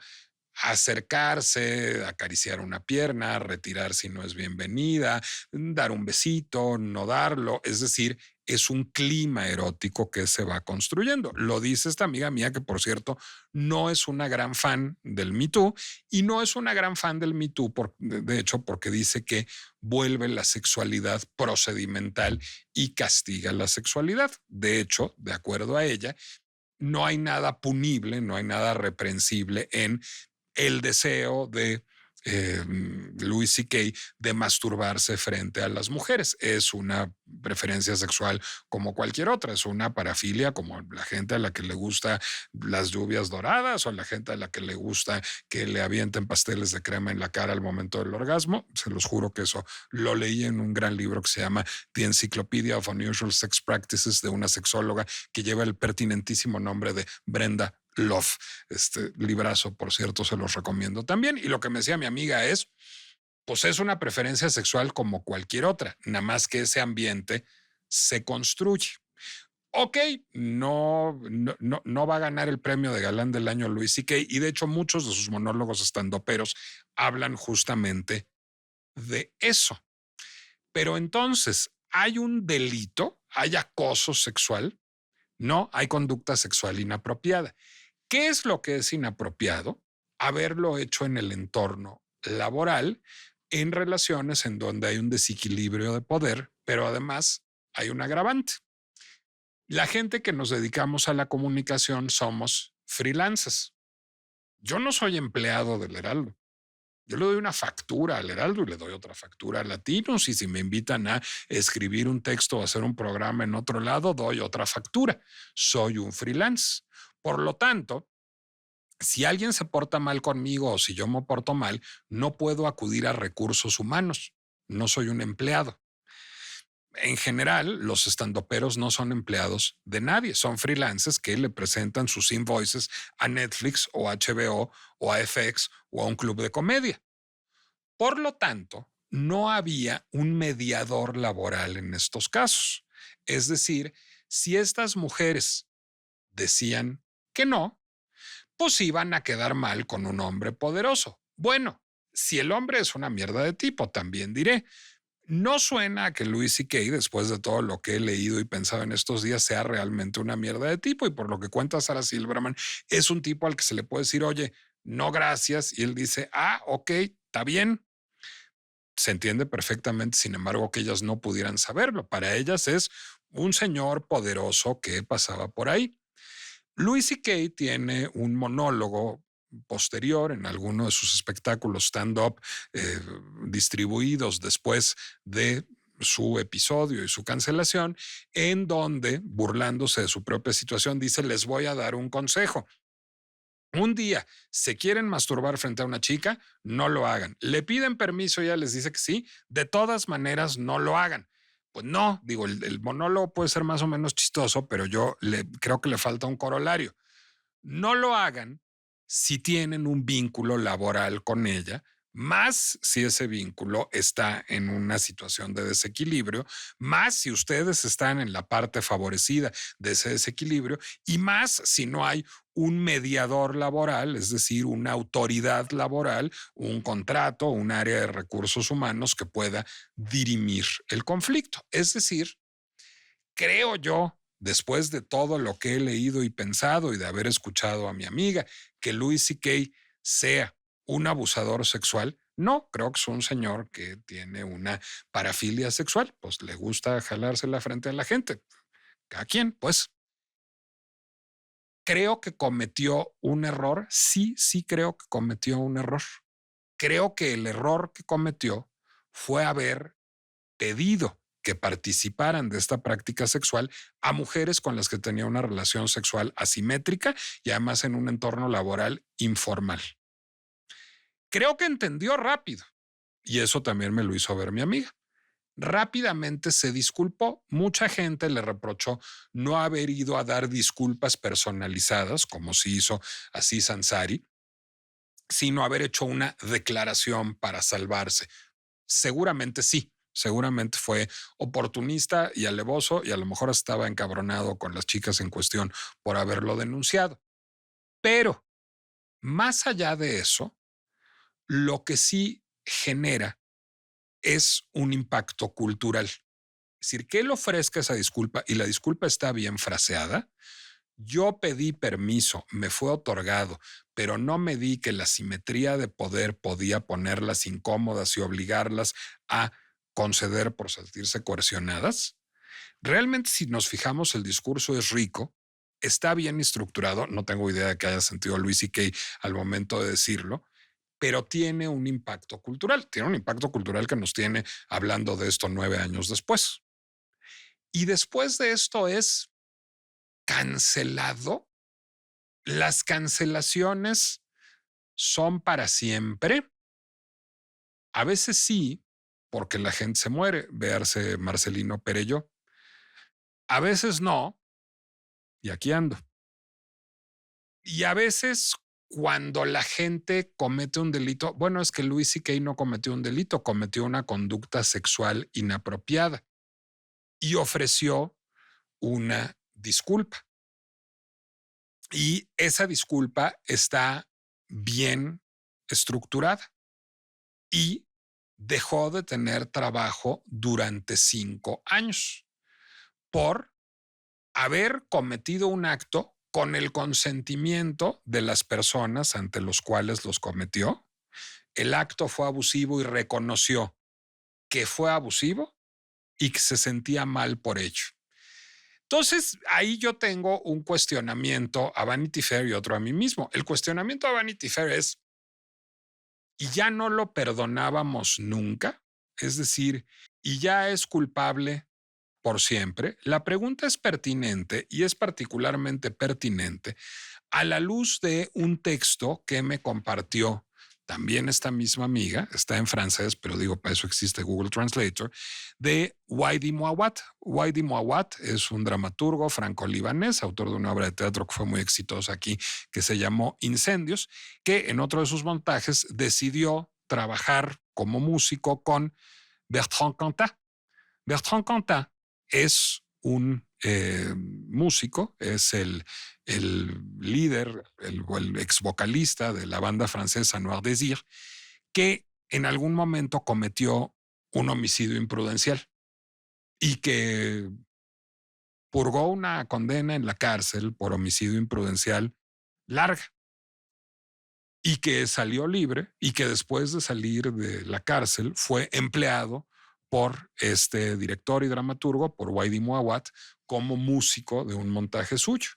acercarse, acariciar una pierna, retirar si no es bienvenida, dar un besito, no darlo, es decir, es un clima erótico que se va construyendo. Lo dice esta amiga mía que, por cierto, no es una gran fan del Me Too y no es una gran fan del Me Too, de hecho, porque dice que vuelve la sexualidad procedimental y castiga la sexualidad. De hecho, de acuerdo a ella, no hay nada punible, no hay nada reprensible en el deseo de Louis C.K. de masturbarse frente a las mujeres. Es una preferencia sexual como cualquier otra, es una parafilia como la gente a la que le gusta las lluvias doradas o la gente a la que le gusta que le avienten pasteles de crema en la cara al momento del orgasmo. Se los juro que eso lo leí en un gran libro que se llama The Encyclopedia of Unusual Sex Practices de una sexóloga que lleva el pertinentísimo nombre de Brenda Love. Este librazo, por cierto, se los recomiendo también. Y lo que me decía mi amiga es, pues es una preferencia sexual como cualquier otra, nada más que ese ambiente se construye. Ok, no va a ganar el premio de galán del año Louis C.K. y de hecho muchos de sus monólogos estandoperos hablan justamente de eso. Pero entonces, ¿hay un delito? ¿Hay acoso sexual? No, hay conducta sexual inapropiada. ¿Qué es lo que es inapropiado? Haberlo hecho en el entorno laboral, en relaciones en donde hay un desequilibrio de poder, pero además hay un agravante. La gente que nos dedicamos a la comunicación somos freelancers. Yo no soy empleado del Heraldo. Yo le doy una factura al Heraldo y le doy otra factura a Latinos. Y si me invitan a escribir un texto o hacer un programa en otro lado, doy otra factura. Soy un freelance. Por lo tanto, si alguien se porta mal conmigo o si yo me porto mal, no puedo acudir a recursos humanos. No soy un empleado. En general, los estandoperos no son empleados de nadie, son freelancers que le presentan sus invoices a Netflix o HBO o a FX o a un club de comedia. Por lo tanto, no había un mediador laboral en estos casos. Es decir, si estas mujeres decían que no, pues iban a quedar mal con un hombre poderoso. Bueno, si el hombre es una mierda de tipo, también diré, no suena a que Louis C.K., después de todo lo que he leído y pensado en estos días, sea realmente una mierda de tipo. Y por lo que cuenta Sarah Silverman, es un tipo al que se le puede decir, oye, no gracias. Y él dice, ok, está bien. Se entiende perfectamente, sin embargo, que ellas no pudieran saberlo. Para ellas es un señor poderoso que pasaba por ahí. Louis C.K. tiene un monólogo posterior en alguno de sus espectáculos stand-up eh, distribuidos después de su episodio y su cancelación, en donde, burlándose de su propia situación, dice, les voy a dar un consejo. Un día se quieren masturbar frente a una chica, no lo hagan. Le piden permiso, ella les dice que sí, de todas maneras no lo hagan. Pues no, digo, el monólogo puede ser más o menos chistoso, pero creo que le falta un corolario. No lo hagan si tienen un vínculo laboral con ella, más si ese vínculo está en una situación de desequilibrio, más si ustedes están en la parte favorecida de ese desequilibrio y más si no hay un mediador laboral, es decir, una autoridad laboral, un contrato, un área de recursos humanos que pueda dirimir el conflicto. Es decir, creo yo, después de todo lo que he leído y pensado y de haber escuchado a mi amiga, que Louis C.K. sea un abusador sexual. No, creo que es un señor que tiene una parafilia sexual, pues le gusta jalarse la frente a la gente. Cada quien, pues. Creo que cometió un error. Sí, sí creo que cometió un error. Creo que el error que cometió fue haber pedido que participaran de esta práctica sexual a mujeres con las que tenía una relación sexual asimétrica y además en un entorno laboral informal. Creo que entendió rápido y eso también me lo hizo ver mi amiga. Rápidamente se disculpó. Mucha gente le reprochó no haber ido a dar disculpas personalizadas, como se hizo Aziz Ansari, sino haber hecho una declaración para salvarse. Seguramente sí, seguramente fue oportunista y alevoso y a lo mejor estaba encabronado con las chicas en cuestión por haberlo denunciado. Pero más allá de eso, lo que sí genera es un impacto cultural. Es decir, que él ofrezca esa disculpa y la disculpa está bien fraseada. Yo pedí permiso, me fue otorgado, pero no me di que la simetría de poder podía ponerlas incómodas y obligarlas a conceder por sentirse coercionadas. Realmente, si nos fijamos, el discurso es rico, está bien estructurado. No tengo idea de que haya sentido Louis C.K. al momento de decirlo, pero tiene un impacto cultural. Tiene un impacto cultural que nos tiene hablando de esto 9 años después. Y después de esto es cancelado. Las cancelaciones son para siempre. A veces sí, porque la gente se muere. Véase Marcelino Perello. A veces no, y aquí ando. Y a veces cuando la gente comete un delito, bueno, es que Louis C.K. no cometió un delito, cometió una conducta sexual inapropiada y ofreció una disculpa. Y esa disculpa está bien estructurada y dejó de tener trabajo durante 5 años por haber cometido un acto con el consentimiento de las personas ante los cuales los cometió. El acto fue abusivo y reconoció que fue abusivo y que se sentía mal por ello. Entonces, ahí yo tengo un cuestionamiento a Vanity Fair y otro a mí mismo. El cuestionamiento a Vanity Fair es, ¿y ya no lo perdonábamos nunca? Es decir, ¿y ya es culpable por siempre? La pregunta es pertinente y es particularmente pertinente a la luz de un texto que me compartió también esta misma amiga, está en francés, pero digo, para eso existe Google Translator, de Waidi Mouawad. Waidi Mouawad es un dramaturgo franco-libanés, autor de una obra de teatro que fue muy exitosa aquí, que se llamó Incendios, que en otro de sus montajes decidió trabajar como músico con Bertrand Cantat. Bertrand Cantat es un músico, es el líder, el ex vocalista de la banda francesa Noir Désir, que en algún momento cometió un homicidio imprudencial y que purgó una condena en la cárcel por homicidio imprudencial larga y que salió libre y que después de salir de la cárcel fue empleado por este director y dramaturgo, por Waidy Mouawad, como músico de un montaje suyo.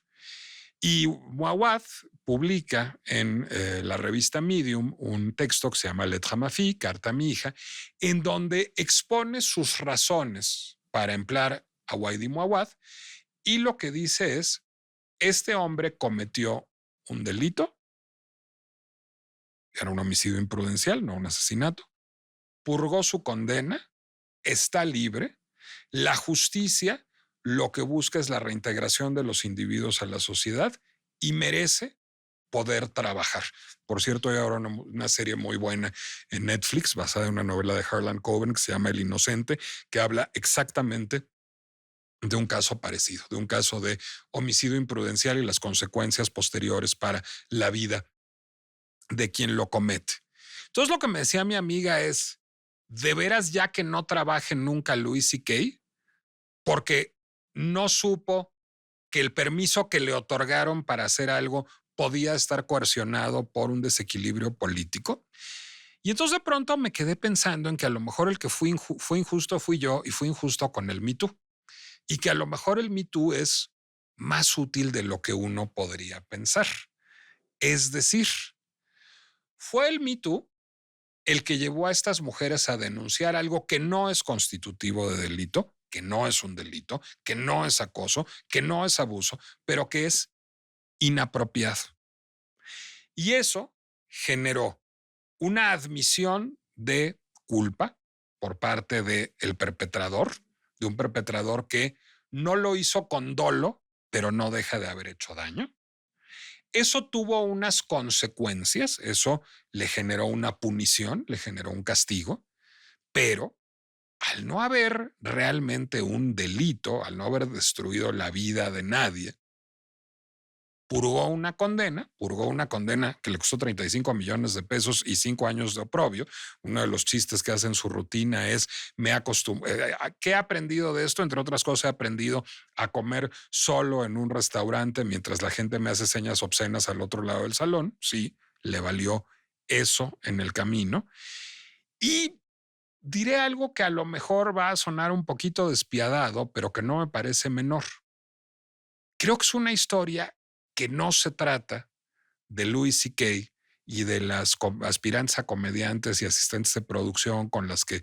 Y Mouawad publica en la revista Medium un texto que se llama Lettre à ma fille, Carta a mi hija, en donde expone sus razones para emplear a Waidy Mouawad y lo que dice es, este hombre cometió un delito, era un homicidio imprudencial, no un asesinato, purgó su condena, está libre, la justicia lo que busca es la reintegración de los individuos a la sociedad y merece poder trabajar. Por cierto, hay ahora una serie muy buena en Netflix basada en una novela de Harlan Coben que se llama El Inocente, que habla exactamente de un caso parecido, de un caso de homicidio imprudencial y las consecuencias posteriores para la vida de quien lo comete. Entonces lo que me decía mi amiga es, de veras ya que no trabaje nunca Louis C.K., porque no supo que el permiso que le otorgaron para hacer algo podía estar coercionado por un desequilibrio político. Y entonces de pronto me quedé pensando en que a lo mejor el que fue injusto fui yo y fui injusto con el Me Too. Y que a lo mejor el Me Too es más útil de lo que uno podría pensar. Es decir, fue el Me Too el que llevó a estas mujeres a denunciar algo que no es constitutivo de delito, que no es un delito, que no es acoso, que no es abuso, pero que es inapropiado. Y eso generó una admisión de culpa por parte del perpetrador, de un perpetrador que no lo hizo con dolo, pero no deja de haber hecho daño. Eso tuvo unas consecuencias, eso le generó una punición, le generó un castigo, pero al no haber realmente un delito, al no haber destruido la vida de nadie, purgó una condena que le costó 35 millones de pesos y 5 años de oprobio. Uno de los chistes que hace en su rutina es, ¿qué he aprendido de esto? Entre otras cosas, he aprendido a comer solo en un restaurante mientras la gente me hace señas obscenas al otro lado del salón. Sí, le valió eso en el camino. Y diré algo que a lo mejor va a sonar un poquito despiadado, pero que no me parece menor. Creo que es una historia que no se trata de Louis C.K. y de las aspirantes a comediantes y asistentes de producción con las que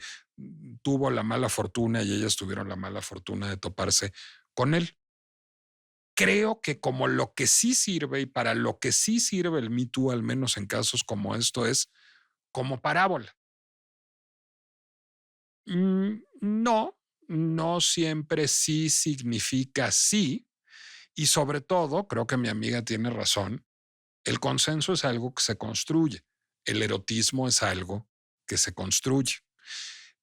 tuvo la mala fortuna y ellas tuvieron la mala fortuna de toparse con él. Creo que como lo que sí sirve y para lo que sí sirve el Me Too, al menos en casos como esto, es como parábola. No, no siempre sí significa sí. Y sobre todo, creo que mi amiga tiene razón, el consenso es algo que se construye, el erotismo es algo que se construye.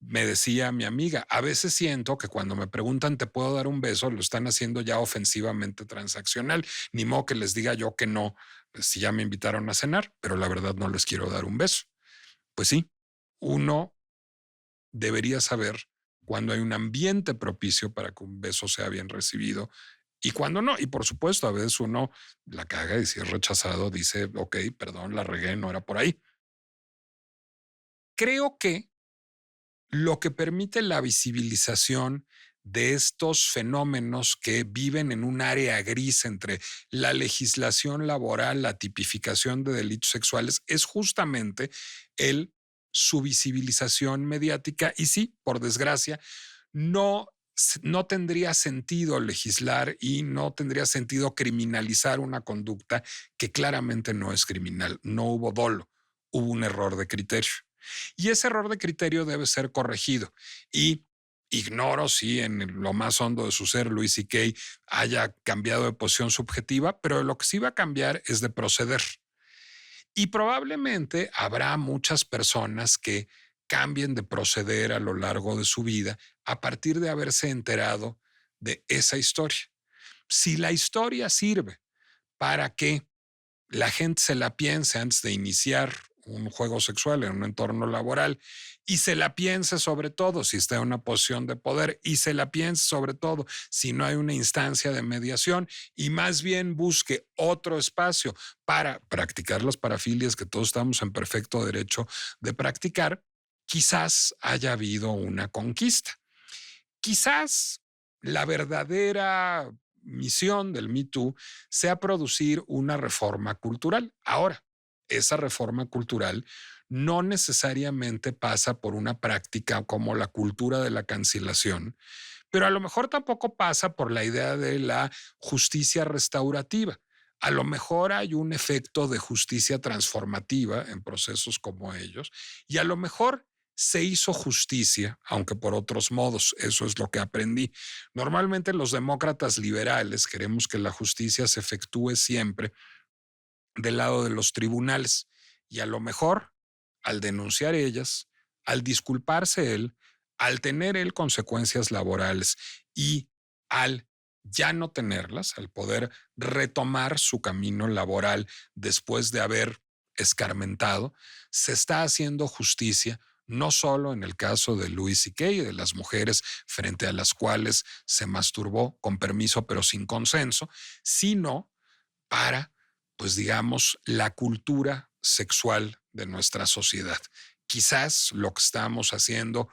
Me decía mi amiga, a veces siento que cuando me preguntan, ¿te puedo dar un beso? Lo están haciendo ya ofensivamente transaccional. Ni modo que les diga yo que no, si ya me invitaron a cenar, pero la verdad no les quiero dar un beso. Pues sí, uno debería saber cuando hay un ambiente propicio para que un beso sea bien recibido y cuando no. Y por supuesto, a veces uno la caga y si es rechazado dice, ok, perdón, la regué, no era por ahí. Creo que lo que permite la visibilización de estos fenómenos que viven en un área gris entre la legislación laboral, la tipificación de delitos sexuales, es justamente el su visibilización mediática. Y sí, por desgracia, no, no tendría sentido legislar y no tendría sentido criminalizar una conducta que claramente no es criminal. No hubo dolo, hubo un error de criterio. Y ese error de criterio debe ser corregido. Y ignoro si en lo más hondo de su ser Louis C.K. haya cambiado de posición subjetiva, pero lo que sí va a cambiar es de proceder. Y probablemente habrá muchas personas que cambien de proceder a lo largo de su vida a partir de haberse enterado de esa historia. Si la historia sirve para que la gente se la piense antes de iniciar un juego sexual en un entorno laboral y se la piense sobre todo si está en una posición de poder y se la piense sobre todo si no hay una instancia de mediación y más bien busque otro espacio para practicar las parafilias que todos estamos en perfecto derecho de practicar, quizás haya habido una conquista. Quizás la verdadera misión del Me Too sea producir una reforma cultural. Ahora, esa reforma cultural no necesariamente pasa por una práctica como la cultura de la cancelación, pero a lo mejor tampoco pasa por la idea de la justicia restaurativa. A lo mejor hay un efecto de justicia transformativa en procesos como ellos y a lo mejor se hizo justicia, aunque por otros modos, eso es lo que aprendí. Normalmente los demócratas liberales queremos que la justicia se efectúe siempre del lado de los tribunales y a lo mejor al denunciar ellas, al disculparse él, al tener él consecuencias laborales y al ya no tenerlas, al poder retomar su camino laboral después de haber escarmentado, se está haciendo justicia no solo en el caso de Louis C.K., de las mujeres frente a las cuales se masturbó con permiso pero sin consenso, sino para, pues digamos, la cultura sexual de nuestra sociedad. Quizás lo que estamos haciendo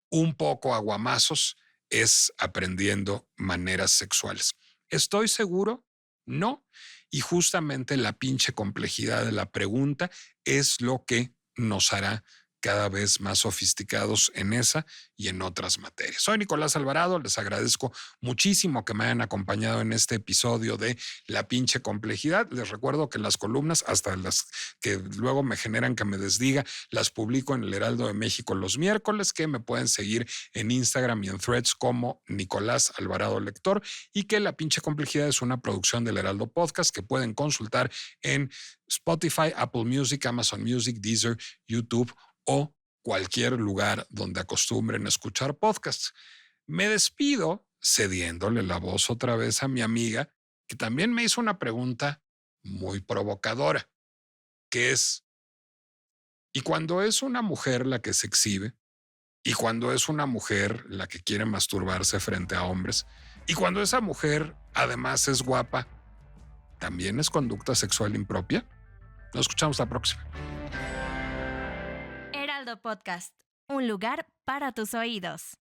un poco aguamazos es aprendiendo maneras sexuales. ¿Estoy seguro? No. Y justamente la pinche complejidad de la pregunta es lo que nos hará cada vez más sofisticados en esa y en otras materias. Soy Nicolás Alvarado, les agradezco muchísimo que me hayan acompañado en este episodio de La pinche complejidad. Les recuerdo que las columnas, hasta las que luego me generan que me desdiga, las publico en el Heraldo de México los miércoles, que me pueden seguir en Instagram y en Threads como Nicolás Alvarado Lector, y que La pinche complejidad es una producción del Heraldo Podcast que pueden consultar en Spotify, Apple Music, Amazon Music, Deezer, YouTube o cualquier lugar donde acostumbren a escuchar podcasts. Me despido cediéndole la voz otra vez a mi amiga, que también me hizo una pregunta muy provocadora, que es, ¿y cuando es una mujer la que se exhibe? ¿Y cuando es una mujer la que quiere masturbarse frente a hombres? ¿Y cuando esa mujer además es guapa, también es conducta sexual impropia? Nos escuchamos la próxima. Heraldo Podcast, un lugar para tus oídos.